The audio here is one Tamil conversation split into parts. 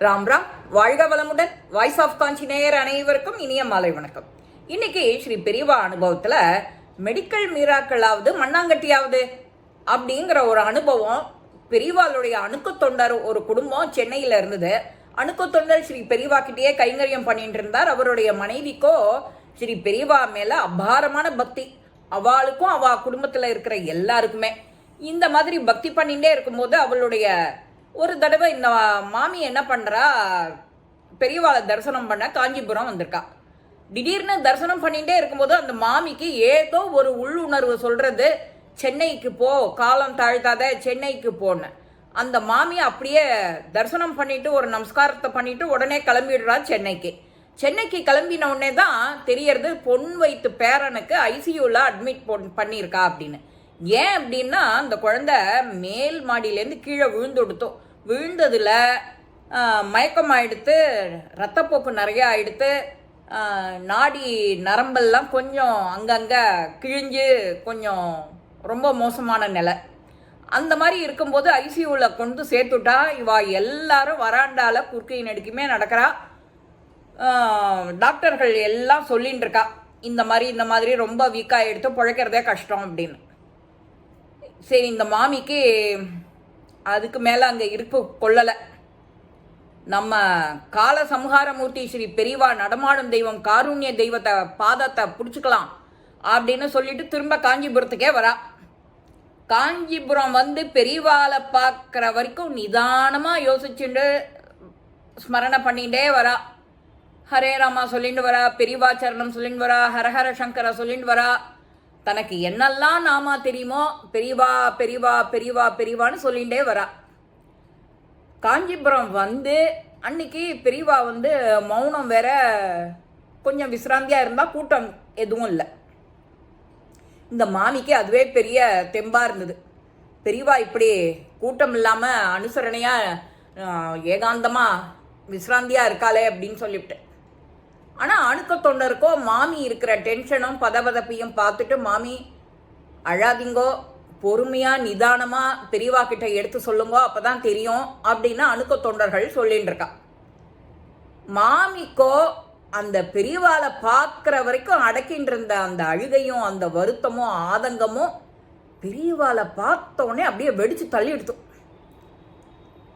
ராம் ராம். வாழ்க வளமுடன். வாய்ஸ் ஆஃப் காஞ்சி நேயர் அனைவருக்கும் இனிய மாலை வணக்கம். இன்னைக்கு ஸ்ரீ பெரியவா அனுபவத்தில் மெடிக்கல் மீராக்களாவது மண்ணாங்கட்டியாவது அப்படிங்கிற ஒரு அனுபவம். பெரியவாளுடைய அணுக்கு தொண்டர் ஒரு குடும்பம் சென்னையில் இருந்தது. அணுக்கு தொண்டர் ஸ்ரீ பெரியவா கிட்டேயே கைங்கரியம் பண்ணிட்டு இருந்தார். அவருடைய மனைவிக்கோ ஸ்ரீ பெரியவா மேலே அபாரமான பக்தி. அவளுக்கும் அவ குடும்பத்தில் இருக்கிற எல்லாருக்குமே இந்த மாதிரி பக்தி பண்ணிகிட்டே இருக்கும்போது அவளுடைய ஒரு தடவை இந்த மாமி என்ன பண்ணுறா, பெரியவாளை தரிசனம் பண்ண காஞ்சிபுரம் வந்திருக்கா. திடீர்னு தரிசனம் பண்ணிகிட்டே இருக்கும்போது அந்த மாமிக்கு ஏதோ ஒரு உள்ளுணர்வு சொல்கிறது, சென்னைக்கு போ, காலம் தாழ்த்தாத, சென்னைக்கு போன்னு. அந்த மாமி அப்படியே தரிசனம் பண்ணிட்டு ஒரு நமஸ்காரத்தை பண்ணிட்டு உடனே கிளம்பிடுறா சென்னைக்கு. சென்னைக்கு கிளம்பின உடனே தான் தெரியறது பொன் வைத்து பேரனுக்கு ஐசியூவில் அட்மிட் பண்ணியிருக்கா அப்படின்னு. ஏன் அப்படின்னா அந்த குழந்தை மேல் மாடியிலேருந்து கீழே விழுந்ததில் மயக்கமாயிடுத்து, ரத்தப்போக்கு நிறையா ஆயிடுத்து, நாடி நரம்பெல்லாம் கொஞ்சம் அங்கங்கே கிழிஞ்சு கொஞ்சம் ரொம்ப மோசமான நிலை. அந்த மாதிரி இருக்கும்போது ஐசியூவில் கொண்டு சேர்த்துட்டா. இவா எல்லாரும் வராண்டால குறுக்கை நடுக்குமே நடக்கிறா. டாக்டர்கள் எல்லாம் சொல்லின்னு இருக்கா, இந்த மாதிரி ரொம்ப வீக்காக எடுத்து பிழைக்கிறதே கஷ்டம் அப்படின்னு. சரி, இந்த மாமிக்கு அதுக்கு மேலே அங்கே இருப்பு கொள்ளலை. நம்ம கால சம்ஹாரமூர்த்தி ஸ்ரீ பெரியவா நடமாடும் தெய்வம் காருண்ய தெய்வத்தை பாதத்தை பிடிச்சிக்கலாம் அப்படின்னு சொல்லிட்டு திரும்ப காஞ்சிபுரத்துக்கே வரா. காஞ்சிபுரம் வந்து பெரியவாளை பார்க்குற வரைக்கும் நிதானமாக யோசிச்சுட்டு ஸ்மரணை பண்ணிகிட்டே வரா. ஹரே ராமா சொல்லிட்டு வரா, பெரியவாச்சரணம் சொல்லிட்டு வரா, ஹரஹர சங்கர சொல்லிட்டு வரா. தனக்கு என்னெல்லாம் நாமா தெரியுமோ பெரியவா பெரியவா பெரியவா பெரியவான்னு சொல்லிகிட்டே வரா. காஞ்சிபுரம் வந்து அன்னைக்கு பெரியவா வந்து மௌனம் வேற, கொஞ்சம் விசிராந்தியாக இருந்தால் கூட்டம் எதுவும் இல்லை. இந்த மாமிக்கு அதுவே பெரிய தெம்பாக இருந்தது. பெரியவா இப்படி கூட்டம் இல்லாமல் அனுசரணையாக ஏகாந்தமாக விசிராந்தியாக இருக்காளே அப்படின்னு சொல்லிவிட்டு. ஆனால் அணுக்க தொண்டருக்கோ மாமி இருக்கிற டென்ஷனும் பதபதப்பையும் பார்த்துட்டு, மாமி அழாதீங்கோ, பொறுமையாக நிதானமாக பெரியவா கிட்ட எடுத்து சொல்லுங்கோ, அப்போ தான் தெரியும் அப்படின்னு அணுக்க தொண்டர்கள் சொல்லின்னு இருக்கா. மாமிக்கோ அந்த பெரியவாளை பார்க்குற வரைக்கும் அடக்கின்ற இருந்த அந்த அழுகையும் அந்த வருத்தமும் ஆதங்கமும் பெரியவாளை பார்த்தோன்னே அப்படியே வெடித்து தள்ளி எடுத்தோம்.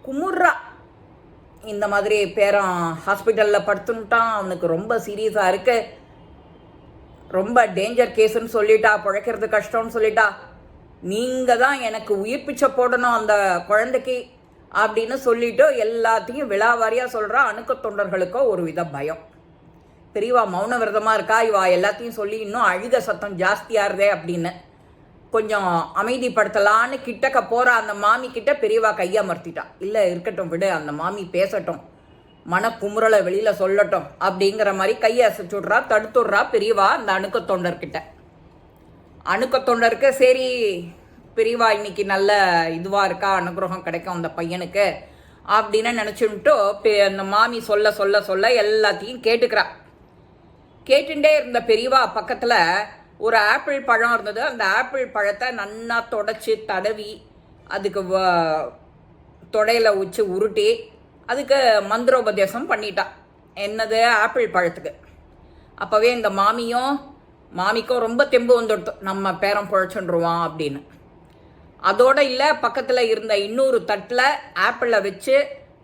குமுர்றா, இந்த மாதிரி பேரன் ஹாஸ்பிட்டலில் படுத்துட்டான், அவனுக்கு ரொம்ப சீரியஸாக இருக்கு, ரொம்ப டேஞ்சர் கேஸுன்னு சொல்லிட்டா, பிழைக்கிறது கஷ்டம்னு சொல்லிட்டா, நீங்கள் தான் எனக்கு உயிர் பிச்சை போடணும் அந்த குழந்தைக்கு அப்படின்னு சொல்லிட்டு எல்லாத்தையும் விழாவாரியாக சொல்கிறா. அணுக்க தொண்டர்களுக்கோ ஒரு வித பயம். பெரியவா மௌன விரதமாக இருக்கா, இவா எல்லாத்தையும் சொல்லி இன்னும் அழுக சத்தம் ஜாஸ்தியாகிறதே அப்படின்னு கொஞ்சம் அமைதிப்படுத்தலான்னு கிட்டக்க போகிற அந்த மாமி கிட்ட பெரியவா கையமர்த்திட்டா. இல்லை இருக்கட்டும், விடு, அந்த மாமி பேசட்டும், மனக்குமுறலை வெளியில் சொல்லட்டும் அப்படிங்கிற மாதிரி கையை அசைச்சுட்றா, தடுத்துடுறா பெரியவா அந்த அணுக்க தொண்டர்கிட்ட. அணுக்க தொண்டருக்கு சரி, பெரியவா இன்னைக்கு நல்ல இதுவாக இருக்கா, அனுகிரகம் கிடைக்கும் அந்த பையனுக்கு அப்படின்னு நினச்சிட்டு அந்த மாமி சொல்ல சொல்ல சொல்ல எல்லாத்தையும் கேட்டுக்கிறா. கேட்டுட்டே இருந்த பெரியவா பக்கத்தில் ஒரு ஆப்பிள் பழம் இருந்தது. அந்த ஆப்பிள் பழத்தை நன்னா தொடச்சி தடவி அதுக்கு தொடையில் வச்சு உருட்டி அதுக்கு மந்திரோபதேசம் பண்ணிட்டா. என்னது, ஆப்பிள் பழத்துக்கு. அப்போவே இந்த மாமிக்கும் ரொம்ப தெம்பு வந்துடுத்து, நம்ம பேரம் பிழைச்சுருவான் அப்படின்னு. அதோடு இல்லை, பக்கத்தில் இருந்த இன்னொரு தட்டில் ஆப்பிளை வச்சு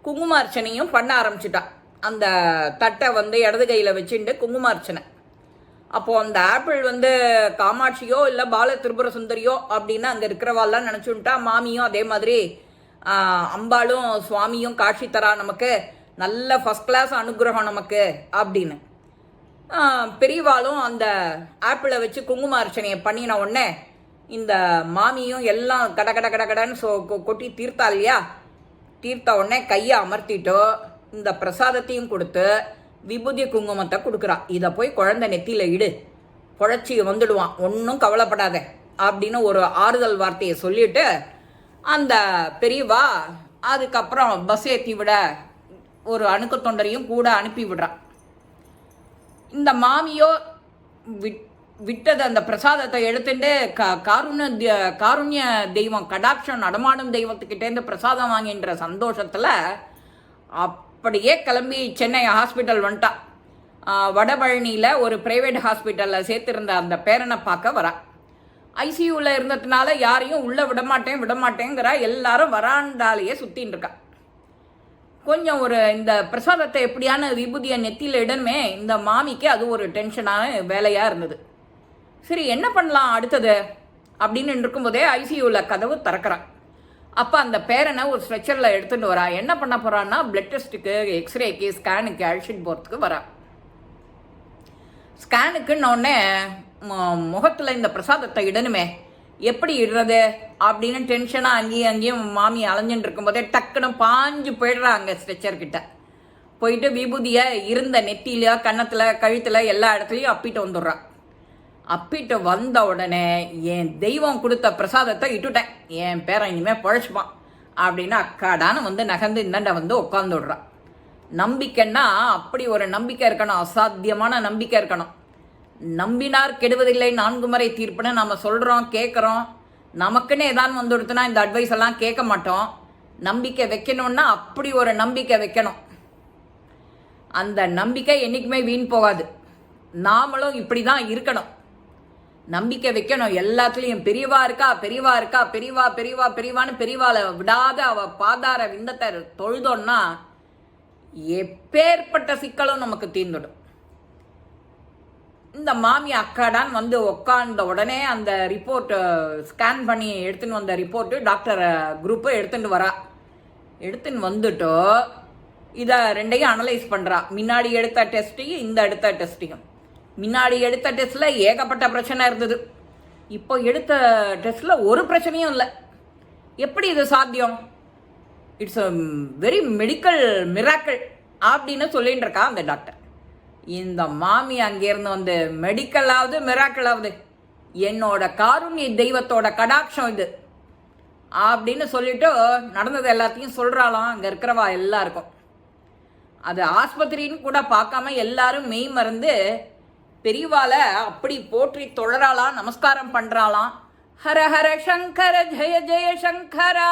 குங்கும அர்ச்சனையும் பண்ண ஆரம்பிச்சிட்டா. அந்த தட்டை வந்து இடது கையில் வச்சுட்டு குங்கும அர்ச்சனை. அப்போது அந்த ஆப்பிள் வந்து காமாட்சியோ இல்லை பால திரிபுர சுந்தரியோ அப்படின்னு அங்கே இருக்கிறவாள்லாம் நினச்சுட்டா. மாமியும் அதே மாதிரி அம்பாளும் சுவாமியும் காட்சி தரா, நமக்கு நல்ல ஃபஸ்ட் கிளாஸ் அனுகிரகம் நமக்கு அப்படின்னு. பெரியவாளும் அந்த ஆப்பிளை வச்சு குங்கும அர்ச்சனையை பண்ணின உடனே இந்த மாமியும் எல்லாம் கட கட கட கடன்னு கொட்டி தீர்த்தா இல்லையா. தீர்த்த உடனே கையை அமர்த்திட்டோ இந்த பிரசாதத்தையும் கொடுத்து விபூதி குங்குமத்தை கொடுக்குறா. இதை போய் குழந்தை நெத்தியில் இடு, பொழைச்சி வந்துடுவான், ஒன்றும் கவலைப்படாத அப்படின்னு ஒரு ஆறுதல் வார்த்தையை சொல்லிட்டு அந்த பெரியவா அதுக்கப்புறம் பஸ் ஏற்றி விட ஒரு அணுக்க தொண்டரையும் கூட அனுப்பி விடுறான். இந்த மாமியோ விட்டது அந்த பிரசாதத்தை எடுத்துட்டு காருண்ய தெய்வம் கடாட்சம் நடமாடும் தெய்வத்துக்கிட்டேருந்து பிரசாதம் வாங்கின்ற சந்தோஷத்தில் அப்படியே கிளம்பி சென்னை ஹாஸ்பிட்டல் வந்துட்டா. வடபழனியில் ஒரு ப்ரைவேட் ஹாஸ்பிட்டலில் சேர்த்துருந்த அந்த பேரனை பார்க்க வரா. ஐசியூவில் இருந்ததுனால யாரையும் உள்ளே விடமாட்டேங்கிறா. எல்லாரும் வராண்டாலேயே சுற்றின்னு இருக்கா. கொஞ்சம் ஒரு இந்த பிரசாதத்தை எப்படியான விபூதியை நெத்தியில் இடமே இந்த மாமிக்கு அது ஒரு டென்ஷனான வேலையாக இருந்தது. சரி என்ன பண்ணலாம் அடுத்தது அப்படின்னு இருக்கும்போதே ஐசியூவில் கதவு திறக்கிறான். அப்போ அந்த பேரனை ஒரு ஸ்ட்ரெச்சரில் எடுத்துகிட்டு வரா. என்ன பண்ண போகிறான்னா பிளட் டெஸ்ட்டுக்கு, எக்ஸ்ரேக்கு, ஸ்கேனுக்கு அழைச்சிட்டு போகிறதுக்கு வரா. ஸ்கேனுக்குன்னொடனே முகத்தில் இந்த பிரசாதத்தை இடணுமே, எப்படி இடுறது அப்படின்னு டென்ஷனாக அங்கேயும் மாமி அலைஞ்சின்னு இருக்கும்போதே டக்குன்னு பாஞ்சு போயிடுறாங்க ஸ்ட்ரெச்சர்கிட்ட. போயிட்டு விபூதியை இருந்த நெத்தியில, கன்னத்தில், கழுத்தில் எல்லா இடத்துலையும் அப்பிட்டு வந்துடுறான். அப்பிட்டு வந்த உடனே என் தெய்வம் கொடுத்த பிரசாதத்தை இட்டுட்டேன், என் பேரன் இனிமேல் பழச்சிப்பான் அப்படின்னு அக்காடான்னு வந்து நகர்ந்து இந்தாண்ட வந்து உட்காந்து விடுறான். நம்பிக்கைன்னா அப்படி ஒரு நம்பிக்கை இருக்கணும், அசாத்தியமான நம்பிக்கை இருக்கணும். நம்பினார் கெடுவதில்லை 4 முறை தீர்ப்புன்னு நம்ம சொல்கிறோம், கேட்குறோம். நமக்குன்னு ஏதாவது வந்துடுத்துனா இந்த அட்வைஸ் எல்லாம் கேட்க மாட்டோம். நம்பிக்கை வைக்கணும்னா அப்படி ஒரு நம்பிக்கை வைக்கணும். அந்த நம்பிக்கை என்றைக்குமே வீண் போகாது. நாமளும் இப்படி தான் இருக்கணும், நம்பிக்கை வைக்கணும் எல்லாத்துலேயும். பெரியவா இருக்கா, பெரியவான்னு பெரியவாளை விடாத அவள் பாதார விந்தத்தை தொழுதோன்னா எப்பேற்பட்ட சிக்கலும் நமக்கு தீர்ந்துடும். இந்த மாமி அக்காடான் வந்து உட்காந்த உடனே அந்த ரிப்போர்ட்டு ஸ்கேன் பண்ணி எடுத்துன்னு வந்த ரிப்போர்ட்டு டாக்டர் குரூப்பை எடுத்துகிட்டு வரா. எடுத்துன்னு வந்துட்டோ இதை ரெண்டையும் அனலைஸ் பண்ணுறா. முன்னாடி எடுத்த டெஸ்ட்டையும் இந்த எடுத்த டெஸ்ட்டையும். முன்னாடி எடுத்த டெஸ்ட்டில் ஏகப்பட்ட பிரச்சனை இருந்தது. இப்போ எடுத்த டெஸ்ட்டில் ஒரு பிரச்சனையும் இல்லை. எப்படி இது சாத்தியம்? It's a very medical miracle அப்படின்னு சொல்லிட்டு இருக்கா அந்த டாக்டர். இந்த மாமி அங்கேருந்து வந்து மெடிக்கலாவது மிராக்கிளாவது என்னோட காருண்ய தெய்வத்தோட கடாட்சம் இது அப்படின்னு சொல்லிட்டு நடந்தது எல்லாத்தையும் சொல்கிறாளாம் அங்கே இருக்கிறவா எல்லாருக்கும். அது ஆஸ்பத்திரின்னு கூட பார்க்காம எல்லாரும் மெய் மறந்து பெரியவாளை அப்படி போற்றி தொழறாளாம், நமஸ்காரம் பண்ணுறாளாம். ஹர ஹர சங்கர ஜெய ஜெய சங்கரா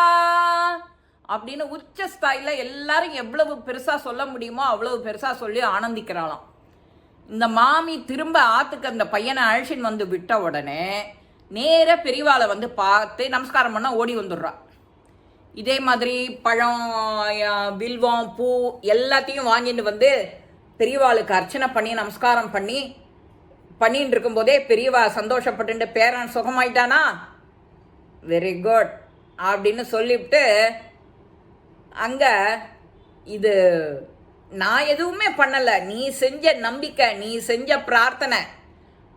அப்படின்னு உச்ச ஸ்தாயில் எல்லாரும் எவ்வளவு பெருசாக சொல்ல முடியுமோ அவ்வளவு பெருசாக சொல்லி ஆனந்திக்கிறாளாம். இந்த மாமி திரும்ப ஆற்றுக்கு அந்த பையனை அழைச்சின்னு வந்து விட்ட உடனே நேராக பெரியவாளை வந்து பார்த்து நமஸ்காரம் பண்ண ஓடி வந்துடுறா. இதே மாதிரி பழம், வில்வம், பூ எல்லாத்தையும் வாங்கிட்டு வந்து பெரியவாளுக்கு அர்ச்சனை பண்ணி நமஸ்காரம் பண்ணின்னு இருக்கும்போதே பெரியவா சந்தோஷப்பட்டு பேரன் சுகமாயிட்டானா, வெரி குட் அப்படின்னு சொல்லிவிட்டு அங்கே இது நான் எதுவுமே பண்ணலை, நீ செஞ்ச நம்பிக்கை, நீ செஞ்ச பிரார்த்தனை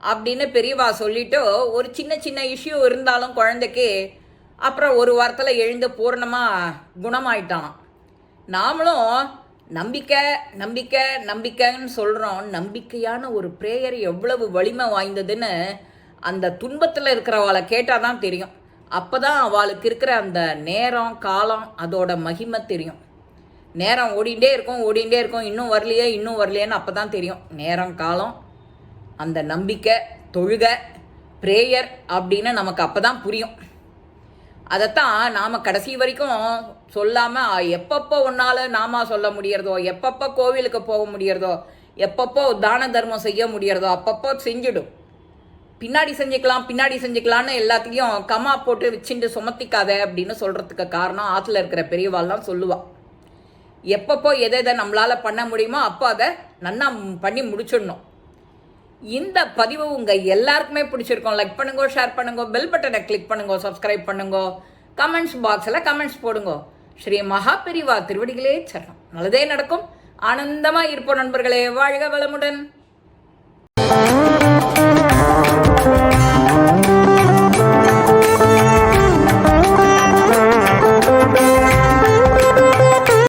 அப்படின்னு பெரியவா சொல்லிட்டு ஒரு சின்ன இஷ்யூ இருந்தாலும் குழந்தைக்கு அப்புறம் ஒரு வாரத்தில் எழுந்து பூர்ணமாக குணமாயிட்டான். நாமளும் நம்பிக்கைன்னு சொல்கிறோம். நம்பிக்கையான ஒரு ப்ரேயர் எவ்வளவு வலிமை வாய்ந்ததுன்னு அந்த துன்பத்தில் இருக்கிறவளை கேட்டால் தான் தெரியும். அப்போ தான் அவளுக்கு இருக்கிற அந்த நேரம் காலம் அதோட மகிமை தெரியும். நேரம் ஓடிண்டே இருக்கும், இன்னும் வரலையேன்னு அப்போ தான் தெரியும். நேரம் காலம் அந்த நம்பிக்கை, தொழுகை, ப்ரேயர் அப்படின்னு நமக்கு அப்போ தான் புரியும். அதைத்தான் நாம் கடைசி வரைக்கும் சொல்லாமல் எப்பப்போ ஒன்றால் நாமா சொல்ல முடியறதோ, எப்பப்போ கோவிலுக்கு போக முடியறதோ, எப்பப்போ தான தர்மம் செய்ய முடியறதோ அப்பப்போ செஞ்சிடும். பின்னாடி செஞ்சுக்கலான்னு எல்லாத்தையும் கமா போட்டு வச்சுட்டு சுமத்திக்காத அப்படின்னு சொல்கிறதுக்கு காரணம் ஆற்றுல இருக்கிற பெரியவாள்லாம் சொல்லுவாள். எப்பப்போ எதை நம்மளால் பண்ண முடியுமோ அப்போ அதை நன்னா பண்ணி முடிச்சிடணும். இந்த பதிவு உங்கள் எல்லாருக்குமே பிடிச்சிருக்கோம். லைக் பண்ணுங்க, ஷேர் பண்ணுங்க, பெல் பட்டனை கிளிக் பண்ணுங்க, சப்ஸ்கிரைப் பண்ணுங்க, கமெண்ட்ஸ் பாக்ஸில் கமெண்ட்ஸ் போடுங்க. ஸ்ரீ மகா பெரிவா திருவடிகளே சரணம். நல்லதே நடக்கும். ஆனந்தமாக இருப்போம் நண்பர்களே. வாழ்க வளமுடன்.